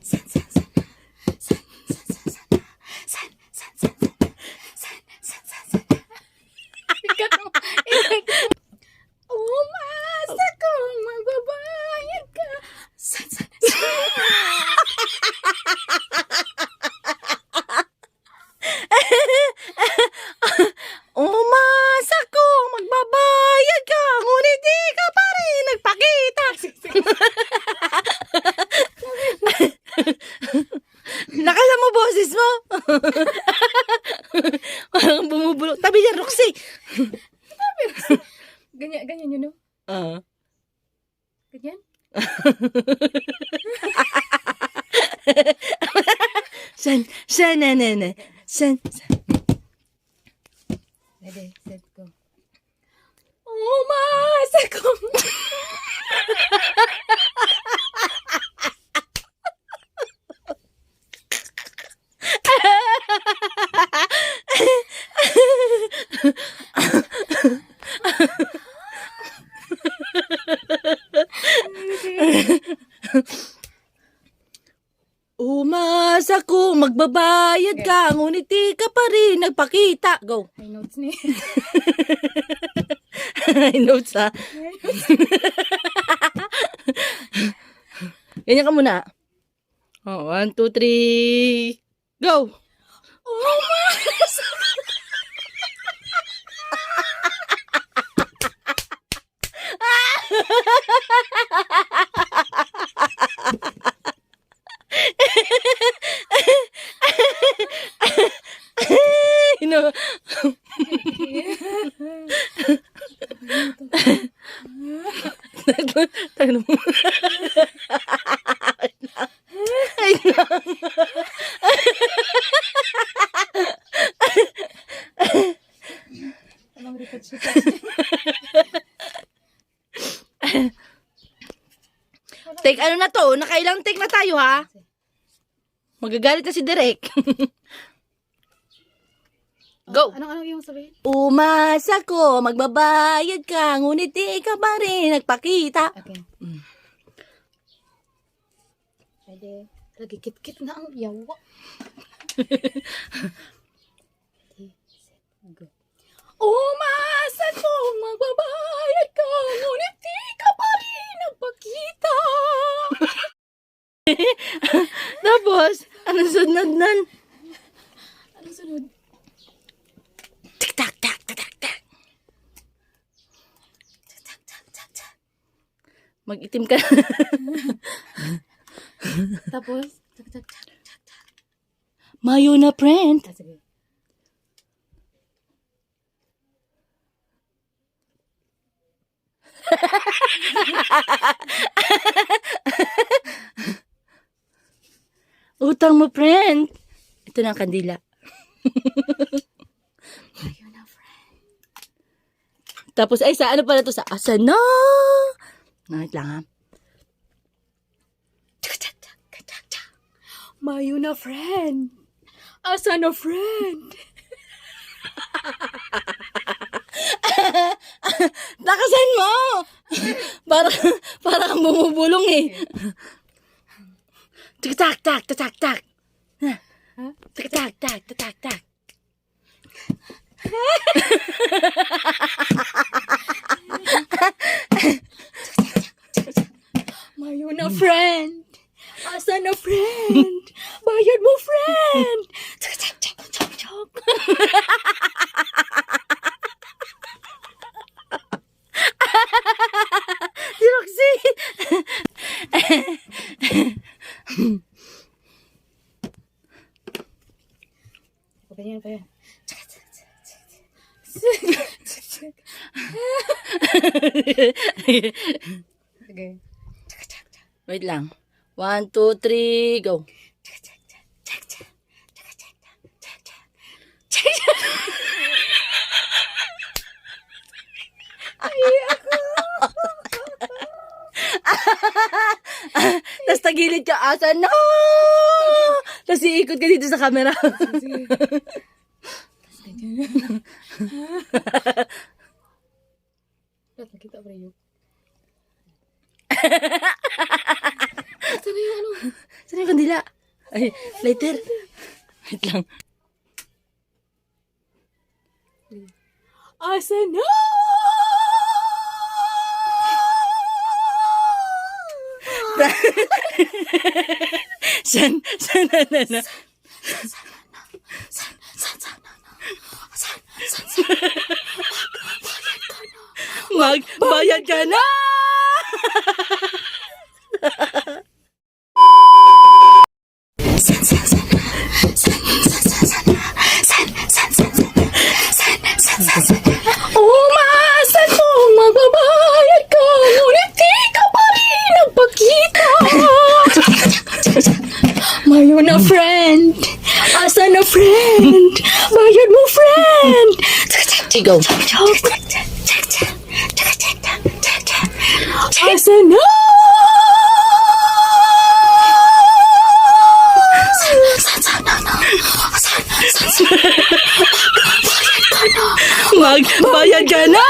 Umasa kong magbabayad ka. Umasa ko magbabayad ka, ngunit di ka pa rin nagpakita. Lakasan mo boses mo. Parang bumubulok. Tabi niya, Roxy. Ganyan yun, no? Ganyan? San. Ready, set, go. Umasa kong... Umasa ko magbabayad ka, ngunit di ka pa rin nagpakita. Go. High notes ni. High notes, ha? Ganyan ka muna. Oh, 1, 2, 3, go! Umasa No. Tagal mo. Ay lang. Anong retouch? Take ano na to? Nakailang take na tayo, ha? Magagalit na si Derek. Go! Anong yung sabihin? Umasa ko, magbabayad ka, ngunit di ka pa rin nagpakita. Okay. Pwede. Lagi kit-kit na ang yawa. Okay, set, go. Umasa ko, magbabayad ka, ngunit di ka pa rin nagpakita. Tapos, ano sunod nun? Anong sunod? Tak, tak, tak, tak, tak. Mag-itim ka. Tapos, tak, tak, tak, tak, tak. Mayo na, friend. Sige. Utang mo, friend. Ito na ang kandila. Ayun na, friend. Tapos, ay, sa ano pala to? Sa asa na? Wait lang, ha? Mayo na, friend. Asa na, friend? Lakasan mo! para kang bumubulong, eh. Tak, tak, tak, tak, tak. Huh? Tak, tak, tak, tak, tak. Mayo na, friend. Asa na, friend? Bayad mo, friend. Chok, chok, chok, chok, chok. Si Roxy! Ganyan pa yan. Okay. Wait lang. 1, 2, 3, go. Tapos tagilid ka, asa no! Tapos iikot ka dito sa camera. Nakita pa rin yun. Sana yung ano? Saan yung kandila? Ay, lighter. Wait lang. Asa na? San na. Magbayad ka na! Umaasa kong magbabayad ka, ngunit di ka pa rin nagpakita. Mayo na friend, asa na friend, bayad mo friend. Go. Asa na? Magbayad ka na!